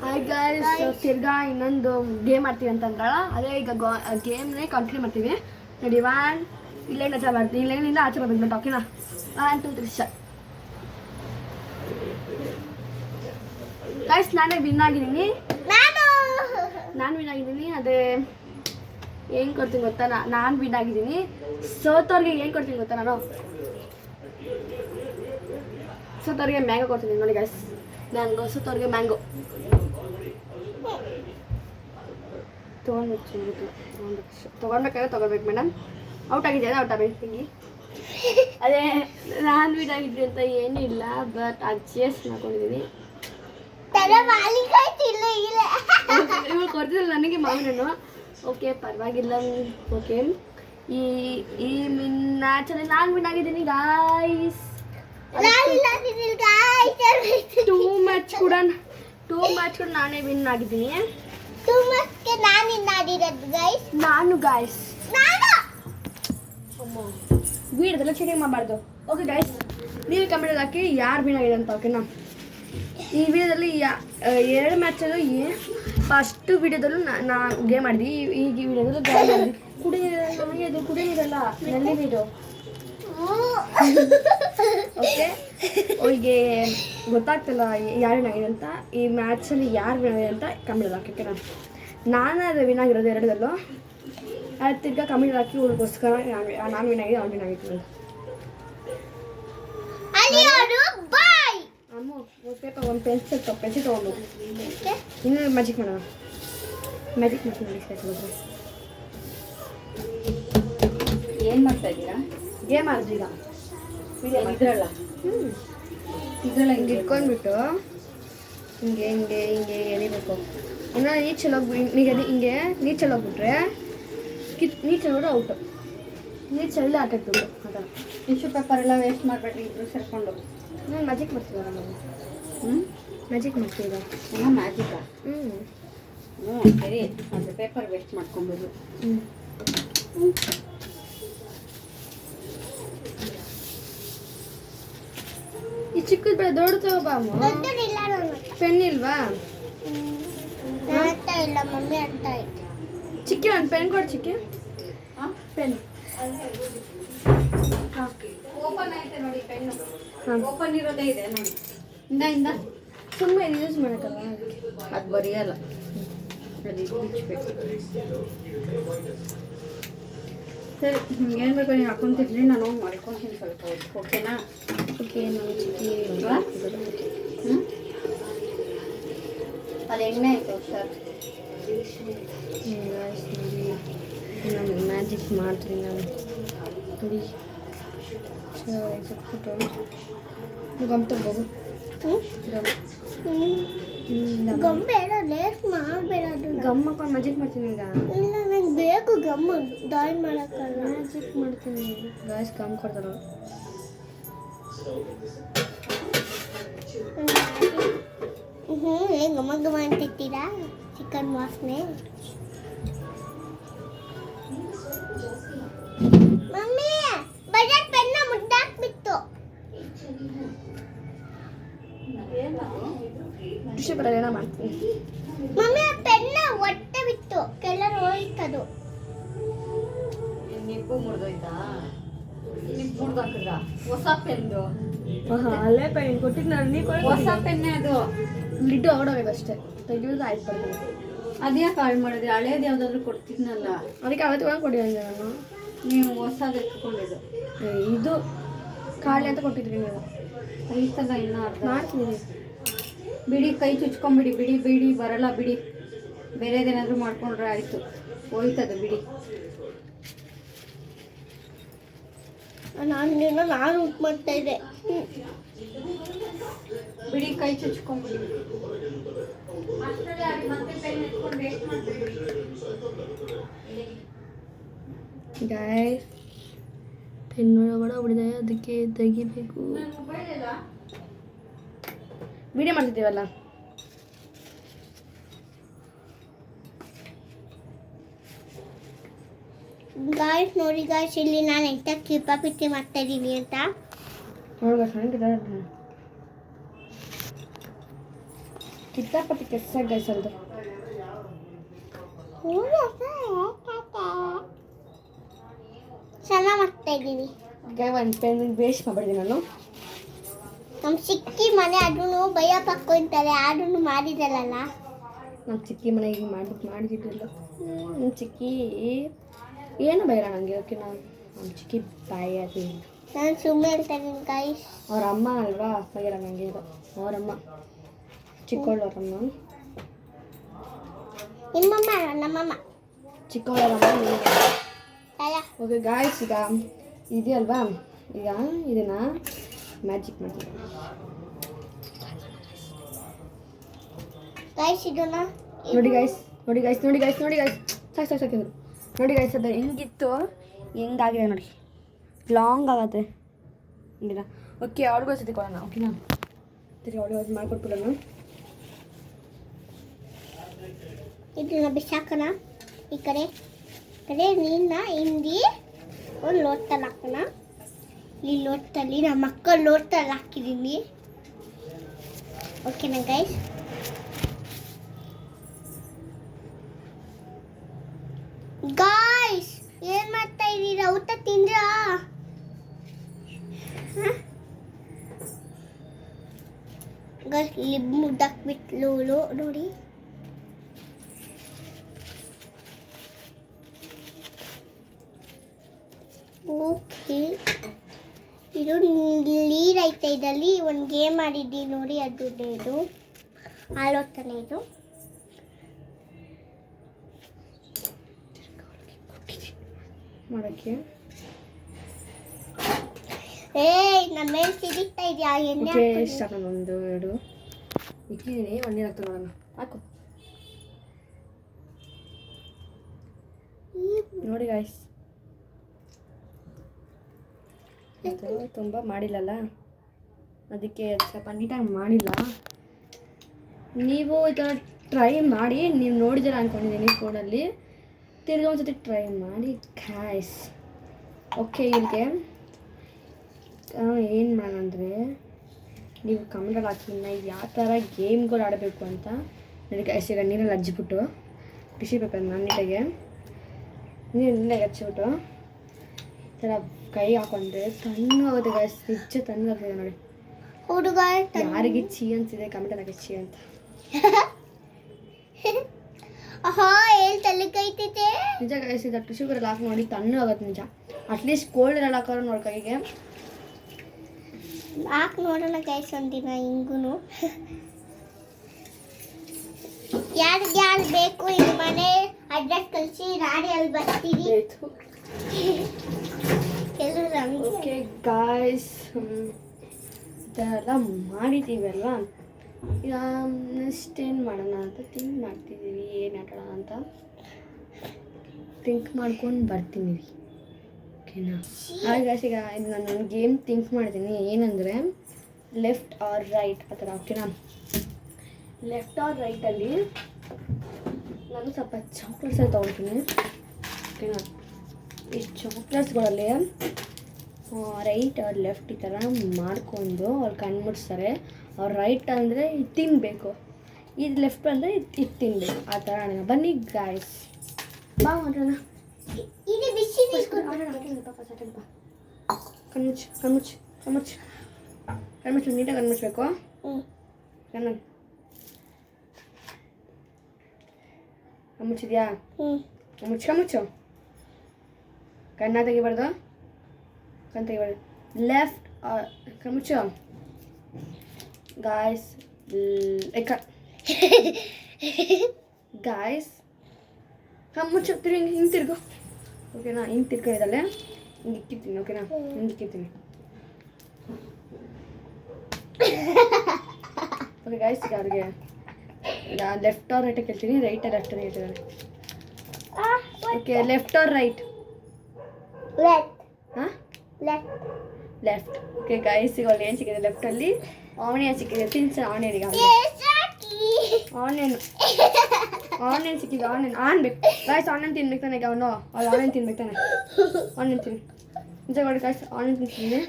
Hi guys, ತಿರ್ಗಾ ಇನ್ನೊಂದು game ಆಡ್ತೀವಿ ಅಂತಂದ್ರಲ್ಲ, ಅದೇ ಈಗ ಗೇಮ್ನೇ ಕಂಟಿನ್ಯೂ ಮಾಡ್ತೀವಿ. ನೋಡಿ, ಇಲ್ಲೇನು ಆಚೆ ಬರ್ತೀವಿ, ಇಲ್ಲೇನಿಂದ ಆಚೆ ಬರ್ಬೇಕು. ಓಕೆನಾ? 1 2 3 ಸ್ಟಾರ್ಟ್. ಗೈಸ್, ನಾನೇ ವಿನ್ ಆಗಿದ್ದೀನಿ. ನಾನು ವಿನ್ ಆಗಿದ್ದೀನಿ. ಅದೇ ಏನು ಕೊಡ್ತೀನಿ ಗೊತ್ತಾ? ನಾನು ವಿನ್ ಆಗಿದ್ದೀನಿ. ಸೋತವ್ರಿಗೆ ಏನು ಕೊಡ್ತೀನಿ ಗೊತ್ತಾ? ನಾನು ಸೋತವ್ರಿಗೆ ಮ್ಯಾಂಗೋ ಕೊಡ್ತೀನಿ. ನೋಡಿ ಗೈಸ್, ಮ್ಯಾಂಗೋ. ಸೋತವ್ರಿಗೆ ಮ್ಯಾಂಗೋ ತೊಗೊಳ್ಬೇಕು ಮೇಡಮ್. ಔಟ್ ಆಗಿದೆಯಾ? ಔಟ್ ಆಗಬೇಕು ಹಿಂಗೆ. ಅದೇ ನಾನು ವಿನ್ ಆಗಿದ್ವಿ ಅಂತ ಏನೂ ಇಲ್ಲ, ಬಟ್ ಅಡ್ಜಸ್ಟ್ ಮಾಡ್ಕೊಂಡಿದ್ದೀನಿ. ಇವಾಗ ಕೊಡ್ತಿದ್ದಿಲ್ಲ ನನಗೆ ಮಾವಿನಣ್ಣು. ಓಕೆ, ಪರವಾಗಿಲ್ಲ. ಓಕೆ, ಈ ಮ್ಯಾಚಲ್ಲಿ ನಾನು ವಿನ್ ಆಗಿದ್ದೀನಿ ಗಾಯ್ಸ್. ಟೂ ಮ್ಯಾಚ್ ಕೂಡ ನಾನೇ ವಿನ್ ಆಗಿದ್ದೀನಿ. ನಾನು ಗಾಯ್ಸ್ ವೀಡಿಯೋದೆಲ್ಲ ಚೆಕಿಂಗ್ ಮಾಡಬಾರ್ದು. ಓಕೆ ಗಾಯ್ಸ್, ನೀವು ಕಮೆಂಟ್ ಹಾಕಿ ಯಾರು ವಿನ್ ಆಗಿದೆ ಅಂತ. ಓಕೆನಾ? ಈ ವಿಡಿಯೋದಲ್ಲಿ 2 ಮ್ಯಾಚಲ್ಲೂ ಫಸ್ಟ್ ವಿಡಿಯೋದಲ್ಲೂ ನಾ ಗೇಮ್ ಮಾಡಿದ್ವಿ. ಈಗ ವಿಡಿಯೋದಲ್ಲೂ ಗೇಮ್ ಮಾಡಿದ್ವಿ. ಕುಡಿಯೋದಿರಲ್ಲ ನಲ್ಲಿ ವೀಡಿಯೋ. ಓಕೆ, ಅವರಿಗೆ ಗೊತ್ತಾಗ್ತಿಲ್ಲ ಯಾರು ವಿನ್ ಆಗಿದೆ ಅಂತ. ಈ ಮ್ಯಾಚಲ್ಲಿ ಯಾರು ವಿನ್ ಆಗಿದೆ ಅಂತ ಕಮೆಂಟ್ ಹಾಕಿ. ಓಕೆನಾ? ನಾನು ಅದು ವಿನ್ ಆಗಿರೋದು 2ದಲ್ಲೂ. ಅದು ತಿರ್ಗಾ ಕಮೆಂಟ್ ಹಾಕಿ ಅವ್ರಿಗೋಸ್ಕರ ನಾನು ವಿನ್ ಆಗಿದೆ, ಅವ್ನು ವಿನ್ ಆಗಿತ್ತು. ಅಮ್ಮ ಪೇಪರ್, ಒಂದು ಪೆನ್ಸಿಲ್ ತೊಗೊಂಡು ಇನ್ನೂ ಮ್ಯಾಜಿಕ್ ಮಾಡೋಣ. ಮ್ಯಾಜಿಕ್ ಮಾಡ್ತೀನಿ. ಏನು ಮಾಡ್ತಾ ಇದ್ದೀರಾ? ಗೇಮ್ ಆಡಿದ್ರಿ ಈಗ ಇದ್ರಲ್ಲ ಹಿಂಗೆ ಇಟ್ಕೊಂಡ್ಬಿಟ್ಟು ಹಿಂಗೆ ಹಿಂಗೆ ಹಿಂಗೆ ಎಳಿಬೇಕು. ಇನ್ನು ನೀರು ಚೆಲ್ಲೋಗ್ಬಿಟ್ರೆ ನೀರು ಚೆಲ್ಲೋದು ಔಟು. ನೀರು ಚೆಲ್ಲಿ ಆಟ ಆಡ್ಬೇಕು. ಆ ಥರ ಟಿಶ್ಯೂ ಪೇಪರ್ ಎಲ್ಲ ವೇಸ್ಟ್ ಮಾಡಬೇಡ್ರಿ, ಇಬ್ಬರು ಸೇರ್ಕೊಂಡು. ನಾನು ಮ್ಯಾಜಿಕ್ ಮಾಡ್ತೀವಲ್ಲ ನಾವು. ಮ್ಯಾಜಿಕ್ ಮಾಡ್ತೀವಿ ಎಲ್ಲ ಮ್ಯಾಜಿಕಾ? ಸರಿ, ಅದು ಪೇಪರ್ ವೇಸ್ಟ್ ಮಾಡ್ಕೊಬೋದು. ಈ ಚಿಕ್ಕದು ಬೇಡ, ದೊಡ್ಡದು ಬಾ. ಪೆನ್ ಇಲ್ವಾ? ಚಿಕ್ಕಿ ಒಂದು ಪೆನ್ ಕೊಡು. ಚಿಕ್ಕಿ ಪೆನ್ ಓಪನ್ ಐತೆ ನೋಡಿ, ಪೆನ್ನು ಓಪನ್ ಇರೋದೇ ಇದೆ ನೋಡಿ. ಇಂದ ಸುಮ್ಮನೆ ಯೂಸ್ ಮಾಡೋಕ್ಕಲ್ಲ, ಅದು ಬರೆಯಲ್ಲ, ಅದು ಬಿಚ್ಚಬೇಕು. ಸರಿ, ನಿಮ್ಗೆ ಏನು ಬೇಕು ನೀವು ಹಾಕೊಂತಿರ್ಲಿ, ನಾನು ಹೋಗಿ ಮಾಡ್ಕೊತೀನಿ ಸ್ವಲ್ಪ ಹೊತ್ತು. ಓಕೆನಾ? ಓಕೆ. ನಾವು ಚಿಕ್ಕಿ ಅದು ಎಣ್ಣೆ ಆಯಿತು ಸರ್. ನಾನು ಮ್ಯಾಜಿಕ್ ಮಾಡ್ತೀನಿ. ನಾನು ನೋಡಿ ಗಮ್ ತಗೋದು. ಗಮ್ ಹಾಕೊಂಡು ಮ್ಯಾಜಿಕ್ ಮಾಡ್ತೀನಿ ಈಗ. ಇಲ್ಲ, ನಂಗೆ ಬೇಕು ಗಮ್. ಡ್ರಾಯಿಂಗ್ ಮಾಡೋಕ್ಕಲ್ಲ, ಮ್ಯಾಜಿಕ್ ಮಾಡ್ತೀನಿ. ಗಾಯ್ಸ್, ಗಮ್ ಕೊಡ್ತಾರ. ಗಮ ಗಮ ಅಂತಿರ್ತೀರಾ? ಚಿಕನ್ ವಾಸನೆ. ಮಮ್ಮಿ, ಬಜೆಟ್ ಪೆನ್ನ ಮುದ್ದಾಕ್ಬಿಟ್ಟು. ಟಿಶ್ಯೂ ಪೇಪರ್ ಏನೋ ಮಾಡ್ತೀನಿ. ಮಮ್ಮಿ, ಆ ಪೆನ್ನ ಹೊಟ್ಟೆ ಬಿತ್ತು, ಕೆಳಗೆ ಹೋಯ್ತದು. ನಿಪ್ಪು ಮುರಿದೋಯ್ತಾ? ನಿಪ್ಪು ಮುರಿದಾಕಿದ್ರ? ಹೊಸ ಪೆನ್ನು. ಅಲ್ಲೇ ಪೆನ್ ಕೊಟ್ಟಿದ್ದು ನಾನು. ನೀವು ಹೊಸ ಪೆನ್ನೇ ಅದು. ಲಿಡ್ಡು ಹೊರಡೋಗಿದೆ ಅಷ್ಟೇ, ತೆಗಿಯೋದು ಆಯ್ತು. ಬರ್ತೀನಿ. ಅದ್ಯಾಕೆ ಹಾಳು ಮಾಡಿದ್ರಿ? ಹಳೇದು ಯಾವುದಾದ್ರೂ ಕೊಡ್ತಿದ್ನಲ್ಲ, ಅದಕ್ಕೆ ಅವತ್ತು ಕೊಟ್ಟಿದ್ದೆ ನಾನು. ನೀವು ಹೊಸದು ಎತ್ಕೊಂಡಿದ್ದು. ಇದು ಕಾಳಿ ಅಂತ ಕೊಟ್ಟಿದ್ರಿ ನೀವು. ಐತಲ್ಲ ಇನ್ನೂ ಅರ್ಧ. ಮಾಡ್ತೀನಿ ಬಿಡಿ, ಕೈ ಚುಚ್ಕೊಂಬಿಡಿ. ಬಿಡಿ ಬರಲ್ಲ ಬಿಡಿ. ಬೇರೆದೇನಾದರೂ ಮಾಡ್ಕೊಂಡ್ರೆ ಆಯಿತು, ಹೋಯ್ತದು ಬಿಡಿ. ನಾನು ಉಪ್ಪು ಮಾಡ್ತಾ ಇದ್ದೆ. ಬಿಡಿ, ಕೈ ಚುಚ್ಕೊಂಬಿಡಿ. ಗಾಯ್ಸ್, ಪೆನ್ ಒಳಗಡೆ ಹೊಡಿದೆ, ಅದಕ್ಕೆ ತೆಗಿಬೇಕು. ವಿಡಿಯೋ ಮಾಡ್ತಿದ್ದೀವಲ್ಲ. ಗಾಯ್ಸ್ ನೋಡಿ ಗಾಯ್ಸ್, ಇಲ್ಲಿ ನಾನು ಎಂತ ಕಿಪಾಪಿಟ್ಟಿ ಮಾಡ್ತಾ ಇದ್ದೀನಿ ಅಂತ. ಕಿತ್ತಾಪತಿ ಕೆಸ್ಸಾಗಿ ಗೈಸ್ ಅದು. ಚೆನ್ನಾಗಿ ಮಾಡ್ತಾ ಇದ್ದೀವಿ. ಒಂದು ಪೆನ್ ವೇಸ್ಟ್ ಮಾಡ್ಬಿಡಿದ್ದೀನಿ ನಾನು. ನಮ್ಮ ಚಿಕ್ಕಿ ಮನೆ ಅದನ್ನು ಭಯ ಪಕ್ಕೊಂತಾರೆ ಆದ್ರೂ ಮಾಡಿದಲ್ಲ. ನಮ್ಮ ಚಿಕ್ಕಿ ಮನೆಗೆ ಮಾಡಿದ್ದಿಲ್ಲ. ನಮ್ಮ ಚಿಕ್ಕಿ ಏನು ಬೈರ ನನಗೆ. ಓಕೆ ನಮ್ಮ ಚಿಕ್ಕಿ ಬಾಯಿ ಅದು. ನಾನು ಸುಮ್ಮನೆ ಹೇಳ್ತಾ ಇದ್ದೀನಿ ಗೈಸ್. ಅವ್ರ ಅಮ್ಮ ಅಲ್ವಾ ಬೈರ ನನಗೆ. ಇದು ಅವರಮ್ಮ ಚಿಕ್ಕವಳವ್ರಮ್ಮ. ನಿಮ್ಮಮ್ಮ ನಮ್ಮಮ್ಮ ಚಿಕ್ಕವಳವ್ರಮ್ಮ ನಿಮಗೆ. ಅಲ್ಲ ಓಕೆ ಗಾಯ್ಸ್, ಈಗ ಇದೆಯಲ್ವಾ, ಈಗ ಇದನ್ನ ಮ್ಯಾಜಿಕ್ ಮಾಡ್ತೀವಿ ಗೈಸ್. ಇದನ್ನ ನೋಡಿ ಗೈಸ್, ನೋಡಿ ಗೈಸ್, ನೋಡಿ ಗೈಸ್, ನೋಡಿ ಗೈಸ್. ಸಾಕು ನೋಡಿ ಗೈಸ್, ಅದು ಹೆಂಗಿತ್ತು ಹೆಂಗಾಗಿದೆ ನೋಡಿ. ಲಾಂಗ್ ಆಗತ್ತೆ ಹಿಂಗಿನ. ಓಕೆ ಅವ್ಳಿಗೂ ಸತಿ ಕೊಡೋಣ. ಓಕೆನಾ, ತಿರ್ಗಿ ಅವ್ಳಿಗೆ ಅದು ಮಾಡಿಕೊಟ್ಬಿಡೋಣ. ಇದನ್ನ ಬಿಸಾಕೋಣ ಈ ಕಡೆ ನೀರನ್ನ ಹಿಂಡಿ ಒಂದು ಲೋಟದಲ್ಲಿ ಹಾಕೋಣ. ಈ ಲೋಟದಲ್ಲಿ ನಮ್ಮ ಮಕ್ಕಳು ಲೋಟದಲ್ಲಿ ಹಾಕಿದ್ದೀನಿ. ಓಕೆನಾ ಗೈಸ್? ಗಾಯ್ಸ್ ಏನ್ ಮಾಡ್ತಾ ಇದ್ದೀರಾ? ಊಟ ತಿಂದ್ರಾ? ಗೈಸ್ ಲಿಬ್ ಮುದ್ದಾಕ್ಬಿಟ್ಲು ನೋಡಿ. ಓಕೆ, ಇದು ನೀರು ಐತೆ. ಇದರಲ್ಲಿ ಒಂದು ಗೇಮ್ ಆಡಿದ್ದೀವಿ ನೋಡಿ, ಅದು ಇದು ಆಲೋಚನೆ. ಇದು ಮಾಡೋಕ್ಕೆ ನಮ್ಮ ಮೇಲೆ ಸಿಡಿತಾ ಇದೆಯಾ ಎಣ್ಣೆ? ಓಕೆ ಎಷ್ಟು ಹಾಕೋಣ? ಒಂದು ಎರಡು ಇಟ್ಟಿದ್ದೀನಿ. ಒಂದು ನೀರು ಹಾಕ್ತಾ ನೋಡೋಣ. ಹಾಕು ನೋಡಿ ಗಾಯ್ಸ್. ತುಂಬ ಮಾಡಿಲ್ಲಲ್ಲ, ಅದಕ್ಕೆ ಸ್ವಲ್ಪ ನೀಟಾಗಿ ಮಾಡಿಲ್ಲ. ನೀವು ಈ ಥರ ಟ್ರೈ ಮಾಡಿ. ನೀವು ನೋಡಿದ್ದೀರ ಅಂದ್ಕೊಂಡಿದ್ದೀನಿ ಫೋನಲ್ಲಿ. ತಿರ್ಗಿ ಒಂದು ಸತಿ ಟ್ರೈ ಮಾಡಿ ಗಾಯ್ಸ್. ಓಕೆ, ಇಲ್ಲಿಗೆ ಏನು ಮಾಡೋಣ ಅಂದರೆ, ನೀವು ಕಮೆಂಟಲ್ಲಿ ಹಾಕಿ ಯಾವ ಥರ ಗೇಮ್ಗಳು ಆಡಬೇಕು ಅಂತ. ನೋಡಿ ಗಾಯ್ಸ್, ಈಗ ನೀರಲ್ಲಿ ಹಚ್ಚಿಬಿಟ್ಟು ಬಿಸಿಬೇಕು ನಾನು ನೀಟಾಗೆ. ನೀರಿಗೆ ಹಚ್ಚಿಬಿಟ್ಟು ಈ ಥರ ಕೈ ಹಾಕೊಂಡ್ರೆ ತಣ್ಣಗಾಗುತ್ತೆ ಗಾಯ್ಸ್. ನಿಜ ತಣ್ಣಗಾಗ್ತಿದೆ ನೋಡಿ. ಹುಡುಗ ಯಾರಿಗೆ ಚೀ ಅನ್ಸಿದೆ ಕಮೆಂಟಲ್ಲಿ ಹಾಕಿ ಚೀ ಅಂತ. ಎಲ್ಲಿ ತಲೆ ಕೈತೈತೆ ನಿಜ ಗಾಯ್ಸ್. ಇದು ಟಿಶ್ಯೂ ಪೇಪರ್ ಹಾಕಿ ನೋಡಿ ತಣ್ಣಗಾಗುತ್ತೆ ನಿಜ. ಅಟ್ಲೀಸ್ಟ್ ಕೋಲ್ಡ್ ಇರಲ್ಲ ಹಾಕೋರು ನೋಡಿ ಕೈಗೆ. ಹಾಕಿ ನೋಡೋಣ ಗೈಸ್ ಒಂದಿನ ಹಿಂಗೂ. ಯಾರು ಬೇಕು ಇದು ಮನೆ ಅಡ್ರೆಸ್ ಕಳಿಸಿ, ನಾನೇ ಅಲ್ಲಿ ಬರ್ತೀನಿ. ಎಲ್ಲರೂ ಓಕೆ ಗಾಯ್ಸ್, ಇದೆಲ್ಲ ಮಾಡಿದ್ದೀವಿ ಅಲ್ವಾ. ಈಗ ನೆಕ್ಸ್ಟ್ ಏನು ಮಾಡೋಣ ಅಂತ ಥಿಂಕ್ ಮಾಡ್ತಿದ್ದೀವಿ. ಏನು ಆಟೋಣ ಅಂತ ಥಿಂಕ್ ಮಾಡ್ಕೊಂಡು ಬರ್ತೀನಿ. ಓಕೆನಾ? ಹಾಗೆ ಈಗ ಇದು ನಾನು ಗೇಮ್ ಥಿಂಕ್ ಮಾಡಿದ್ದೀನಿ. ಏನಂದರೆ ಲೆಫ್ಟ್ ಆರ್ ರೈಟ್ ಆ ಥರ. ಓಕೆನಾ? ಲೆಫ್ಟ್ ಆರ್ ರೈಟಲ್ಲಿ ನಾನು ಸ್ವಲ್ಪ ಚಾಕ್ಲೇಟ್ಸಲ್ಲಿ ತೊಗೊಳ್ತೀನಿ. ಓಕೆನಾ? ಈ ಚಾಕ್ಲೇಟ್ಸ್ಗಳಲ್ಲಿ ರೈಟ್ ಆರ್ ಲೆಫ್ಟ್ ಈ ಥರ ಮಾಡಿಕೊಂಡು ಅವ್ರು ಕಣ್ಣು ಮುಚ್ತಾರೆ. ಅವ್ರು ರೈಟ್ ಅಂದರೆ ಇದು ತಿನ್ನಬೇಕು, ಇದು ಲೆಫ್ಟ್ ಅಂದರೆ ಇದು ತಿನ್ನಬೇಕು. ಆ ಥರ ಆಡೋಣ ಬನ್ನಿ ಗಾಯ್ಸ್. ಬಾ ಮಾಡೋಣ. ಇದು ಬಿಸಿ ಕಣ್ಮುಚ್ಚು ನೀಟಾಗಿ ಕಣ್ಮುಚ್ಚಬೇಕು. ಕಣ್ಮುಚ್ಚಿದ್ಯಾ? ಕಣ್ಮುಚ್ಚು. ಕಣ್ಣ ತೆಗಿಬಾರ್ದು, ಕಣ್ಣು ತೆಗಿಬಾರ್ದು. ಲೆಫ್ಟ್ ಕಣ್ಮುಚ್ಚು ಗಾಯ್ಸ್. ಗಾಯ್ಸ್ ಕಣ್ಮುಚ್ಚು. ಹಿಂಗೆ ತಿರ್ಗು. ಓಕೆನಾ? ಹಿಂಗೆ ತಿರ್ಕೊಂಡಿದ್ದಲ್ಲೇ ಹಿಂಗೆ ಇಕ್ಕಿರ್ತೀನಿ. ಓಕೆನಾ? ಹಿಂಗೆ ಇಕ್ಕಿರ್ತೀನಿ. ಓಕೆ ಗಾಯ್ಸ್, ಈಗ ಅವ್ರಿಗೆ ಲೆಫ್ಟ್ ಆರ್ ರೈಟ್ ಕೇಳ್ತೀನಿ. ರೈಟ್ ಲೆಫ್ಟ್ ಅಂತ ಹೇಳ್ತಿದ್ದಾನೆ. Okay, left or right? ಹಾಂ, ಲೆಫ್ಟ್. ಓಕೆ ಗಾಯ್ಸ್, ಈಗ ಅಲ್ಲಿ ಏನು ಸಿಕ್ಕಿದೆ? ಲೆಫ್ಟಲ್ಲಿ ಆನಿಯನ್ ಸಿಕ್ಕಿದೆ. ತಿನ್ಸ ಆನಿಯನ್. ಈಗ ಆನಿಯನ್ ಸಿಕ್ಕಿದೆ. ಆನಿಯನ್ ಬೇಕು ಗಾಯ್ಸ್. ಆನಿಯನ್ ತಿನ್ಬೇಕು ತಾನೆ ಈಗ ಅವನು. ಅವ್ಳು ಆನಿಯನ್ ತಿನ್ಬೇಕು ತಾನೆ. ಆನಿಯನ್ ತಿನ್ನಿ. ನಿಜ ನೋಡಿ ಗಾಯ್ಸ್, ಆನಿಯನ್ ತಿನ್ನಿಸ್ತೀನಿ.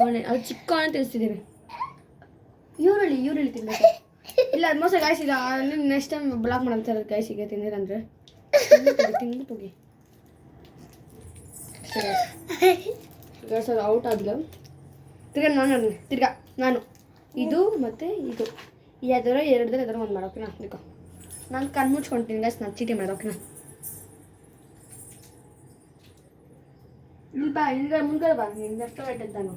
ಆನಿಯನ್ ಅದು ಚಿಕ್ಕ ಆನಿಯನ್ ತಿನ್ನಿಸ್ತಿದ್ದೀನಿ. ಈರುಳ್ಳಿ ತಿನ್ಬೇಕು. ಇಲ್ಲ ಅದು ಮೋಸ ಗಾಯ್ಸ್ ಈಗ ನೆಕ್ಸ್ಟ್ ಟೈಮ್ ಬ್ಲಾಕ್ ಮಾಡ್ತಾರೆ ಗಾಯ್ಸ್ ಈಗ ತಿಂದಿರಂದ್ರೆ ತಿಂದು ಹೋಗಿ ಸರ್ ಔಟ್ ಆದ್ಲು ತಿರ್ಗಾ ನಾನು ಇದು ಮತ್ತು ಇದು ಯಾವ್ದಾರ ಎರಡರಲ್ಲಿ ಒಂದು ಮಾಡೋಕೆನಾ ನಿಕೋ ನಾನು ಕಣ್ಣು ಮುಚ್ಕೊಳ್ತೀನಿ ಗಾಯ್ಸ್ ನಾನು ಚೀಟಿ ಮಾಡೋಕೆನಾ ಇಲ್ಲಿ ಬಾ ಹಿಂಗೆ ಮುಂದೆ ಬಾ ನೀನು ಲೆಫ್ಟ್ ರೈಟ್ ಅಂತ ನಾನು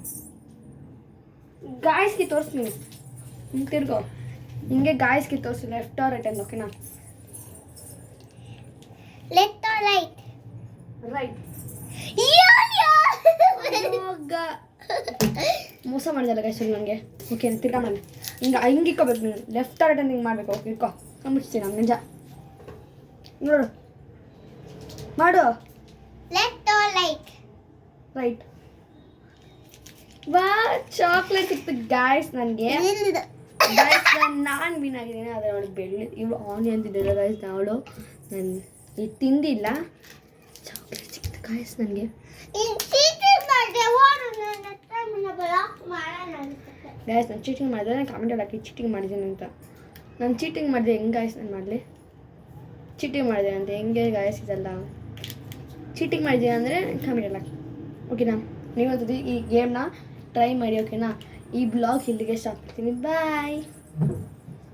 ಗಾಯ್ಸ್ಗೆ ತೋರಿಸ್ತೀನಿ ಹಿಂಗೆ ತಿರ್ಗೋ ಹಿಂಗೆ ಗಾಯ್ಸ್ಗೆ ತೋರಿಸಿ ಲೆಫ್ಟ್ ರೈಟ್ ಅಂತ ಓಕೆನಾ ಲೆಫ್ಟ್ ಆರ್ ರೈಟ್ ರೈಟ್ ಮೋಸ ಮಾಡಿದಲ್ಲ ಗಾಯ್ಸ್ ನನಗೆ ಓಕೆ ತಿರ್ಗಾ ಮಾಡಿ ಹಿಂಗೆ ಇಕ್ಕೋಬೇಕು ನೀನು ಲೆಫ್ಟ್ ರೈಟ್ ಅಂತ ಹಿಂಗೆ ಮಾಡಬೇಕು ಓಕೆ ಇಟ್ಕೋ ಮುಚ್ತೀನಿ ನಾನು ನಿಜ ನೋಡು ಮಾಡು ಲೆಫ್ಟ್ ಆರ್ ರೈಟ್ ರೈಟ್ ವಾ ಚಾಕ್ಲೇಟ್ ಸಿಕ್ತು ಗಾಯ್ಸ್ ನನಗೆ ಗಾಯ್ಸ್ ನಾನು ವಿನ್ ಆಗಿದ್ದೀನಿ ಆದರೆ ಅವಳು ಬೆಳ್ಳಿ ಇವಳು ಆನಿಯನ್ ತಿಂದಿಲ್ಲ ಗಾಯ್ಸ್ ಅವಳು ನಾನು ಇದು ತಿಂದಿಲ್ಲ ಚಾಕ್ಲೇಟ್ ಸಿಕ್ತು ಗಾಯ್ಸ್ ನನಗೆ ಗಾಯ್ಸ್ ನಾನು ಚೀಟಿಂಗ್ ಮಾಡಿದ್ರೆ ನಾನು ಕಾಮೆಂಟಲ್ಲಿ ಹಾಕಿ ಚೀಟಿಂಗ್ ಮಾಡಿದ್ದೀನಿ ಅಂತ ನಾನು ಚೀಟಿಂಗ್ ಮಾಡಿದೆ ಹೆಂಗೆ ಗಾಯ್ಸ್ ನಾನು ಮಾಡಲಿ ಚೀಟಿಂಗ್ ಮಾಡಿದೆ ಅಂತ ಹೆಂಗೆ ಗಾಯ್ಸ್ ಇದೆಲ್ಲ ಚೀಟಿಂಗ್ ಮಾಡಿದ್ದೀನಿ ಅಂದರೆ ಕಾಮೆಂಟಲ್ಲಿ ಹಾಕಿ ಓಕೆನಾ ನೀವೊಂದು ಈ ಗೇಮ್ನ ಟ್ರೈ ಮಾಡಿ ಓಕೆನಾ ಈ ಬ್ಲಾಗ್ ಇಲ್ಲಿಗೆ ಸ್ಟಾಪ್ ಮಾಡ್ತೀನಿ ಬಾಯ್